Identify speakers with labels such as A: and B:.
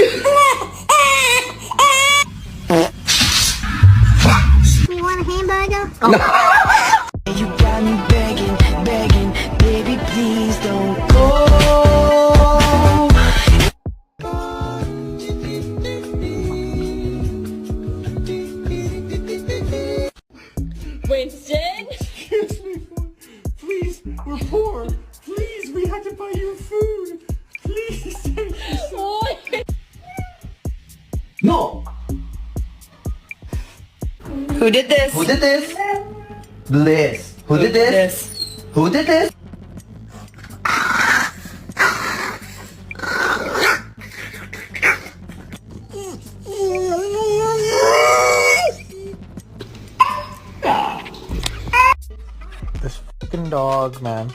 A: You want a hamburger?
B: You got me begging, begging, baby, please don't go.
C: Winston?
D: Excuse me, please, we're poor. Please, we had to buy you food. Please, thank you so
C: What?
D: No!
B: Who did this?
E: Who did this? Bliss. Who did this? Who did this?
D: This fucking dog, man.